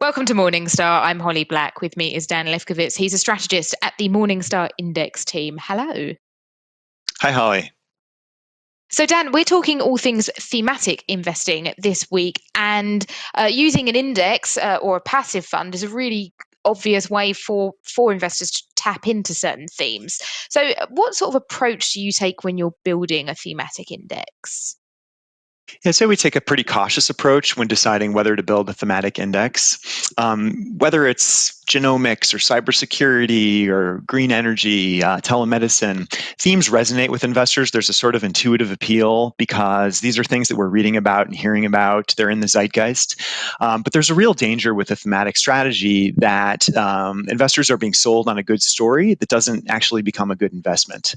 Welcome to Morningstar. I'm Holly Black. With me is Dan Lefkowitz. He's a strategist at the Morningstar Index team. Hello. Hi, Holly. So, Dan, we're talking all things thematic investing this week, and using an index or a passive fund is a really obvious way for investors to tap into certain themes. So, what sort of approach do you take when you're building a thematic index? Yeah, so we take a pretty cautious approach when deciding whether to build a thematic index. Whether it's genomics or cybersecurity or green energy, telemedicine, themes resonate with investors. There's a sort of intuitive appeal because these are things that we're reading about and hearing about. They're in the zeitgeist. But there's a real danger with a thematic strategy that investors are being sold on a good story that doesn't actually become a good investment.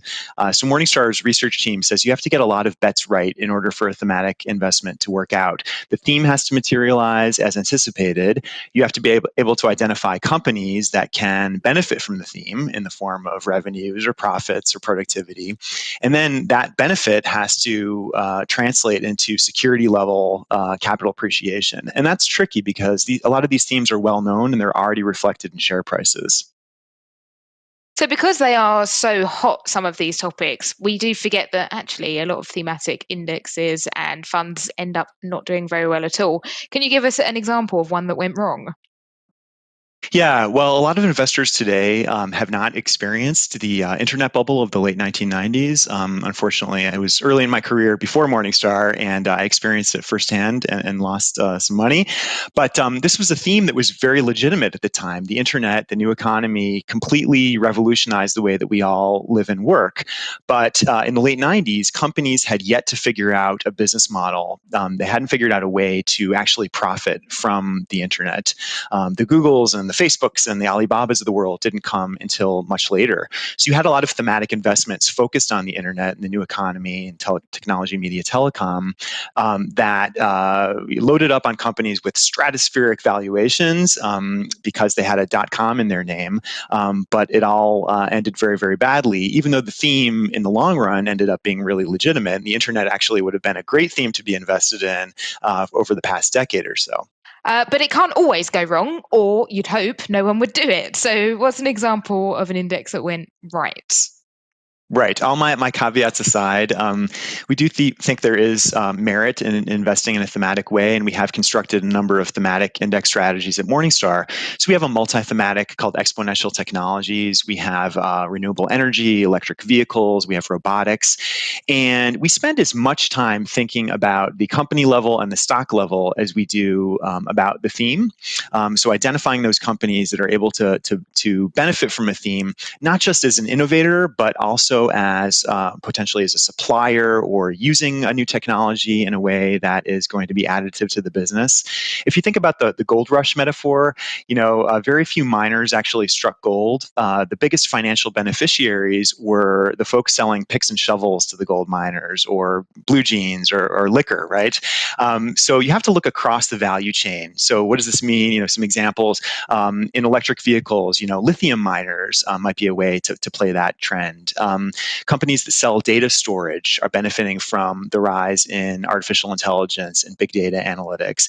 So Morningstar's research team says you have to get a lot of bets right in order for a thematic investment to work out. The theme has to materialize as anticipated. You have to be able to identify companies that can benefit from the theme in the form of revenues or profits or productivity. And then that benefit has to translate into security level capital appreciation. And that's tricky because a lot of these themes are well known and they're already reflected in share prices. So, because they are so hot, some of these topics, we do forget that actually a lot of thematic indexes and funds end up not doing very well at all. Can you give us an example of one that went wrong? Yeah, well, a lot of investors today have not experienced the internet bubble of the late 1990s. Unfortunately, I was early in my career before Morningstar, and I experienced it firsthand and lost some money. But this was a theme that was very legitimate at the time. The internet, the new economy, completely revolutionized the way that we all live and work. But in the late 90s, companies had yet to figure out a business model. They hadn't figured out a way to actually profit from the internet. The Googles and the Facebooks and the Alibabas of the world didn't come until much later. So you had a lot of thematic investments focused on the internet and the new economy and technology, media, telecom that loaded up on companies with stratospheric valuations because they had a .com in their name. But it all ended very, very badly, even though the theme in the long run ended up being really legitimate. And the internet actually would have been a great theme to be invested in over the past decade or so. But it can't always go wrong, or you'd hope no one would do it. So, what's an example of an index that went right? Right. All my caveats aside, we do think there is merit in investing in a thematic way, and we have constructed a number of thematic index strategies at Morningstar. So we have a multi-thematic called exponential technologies. We have renewable energy, electric vehicles. We have robotics, and we spend as much time thinking about the company level and the stock level as we do about the theme. So identifying those companies that are able to benefit from a theme, not just as an innovator, but also as potentially as a supplier or using a new technology in a way that is going to be additive to the business. If you think about the gold rush metaphor, very few miners actually struck gold. The biggest financial beneficiaries were the folks selling picks and shovels to the gold miners, or blue jeans, or liquor, right? So you have to look across the value chain. So what does this mean? Some examples in electric vehicles. Lithium miners might be a way to play that trend. Companies that sell data storage are benefiting from the rise in artificial intelligence and big data analytics.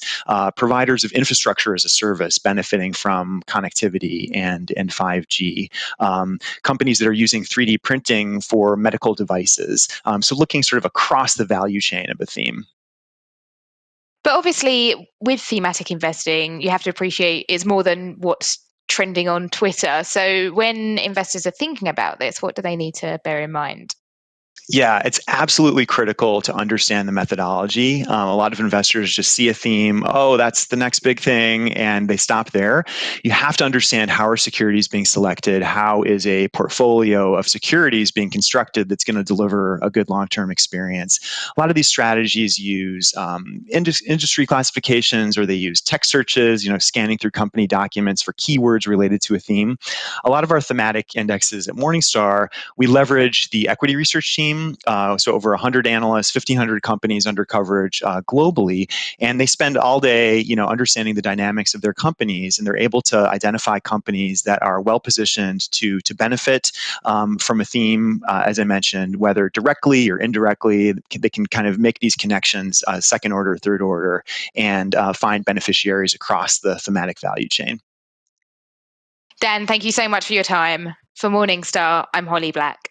Providers of infrastructure as a service benefiting from connectivity and 5G. Companies that are using 3D printing for medical devices. So looking sort of across the value chain of a theme. But obviously, with thematic investing, you have to appreciate it's more than what's trending on Twitter. So, when investors are thinking about this, what do they need to bear in mind? Yeah, it's absolutely critical to understand the methodology. A lot of investors just see a theme, oh, that's the next big thing, and they stop there. You have to understand how are securities being selected, how is a portfolio of securities being constructed that's going to deliver a good long-term experience. A lot of these strategies use industry classifications, or they use text searches, scanning through company documents for keywords related to a theme. A lot of our thematic indexes at Morningstar, we leverage the equity research team team, so over 100 analysts, 1,500 companies under coverage globally, and they spend all day, understanding the dynamics of their companies, and they're able to identify companies that are well positioned to benefit from a theme, as I mentioned, whether directly or indirectly. They can kind of make these connections, second order, third order, and find beneficiaries across the thematic value chain. Dan, thank you so much for your time. For Morningstar, I'm Holly Black.